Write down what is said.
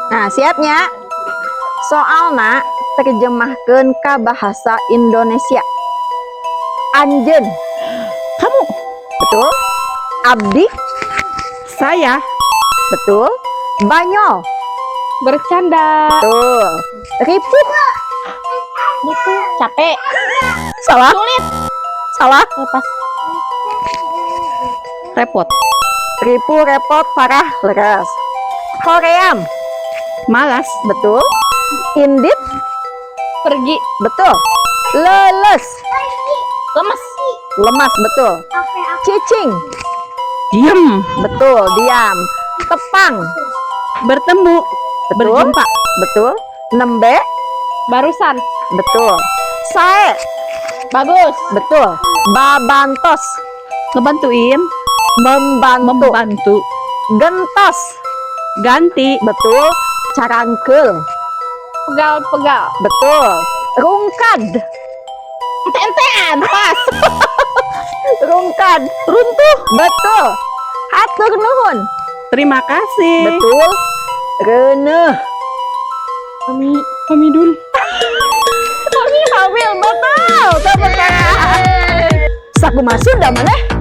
Nah, siapnya. Soalna terjemahkeun ka bahasa Indonesia. Anjeun. Kamu. Betul. Abdi. Saya. Betul. Banyol. Bercanda. Betul. Ripuh. Itu capek. Salah. Sulit. Salah. Lepas. Repot. Ripuh, repot, parah, leres. Hoream. Malas. Betul. Indit. Pergi. Betul. Leles. Lemes. Lemas. Betul. Cicing. Diem. Betul. Diam. Tepang. Bertemu. Betul. Berjumpa. Betul. Nembe. Barusan. Betul. Sae. Bagus. Betul. Babantos. Ngebantuin. Membantu. Membantu. Gentos. Ganti. Betul. Carangkeul. Pegal-pegal. Betul. Rungkad. Ente-entean. Pas. Rungkad. Runtuh. Betul. Hatur nuhun. Terima kasih. Betul. Reuneuh. Kami dulu. Kami hamil. Betul. Tepuk tangan. Sakumaha Sunda maneh?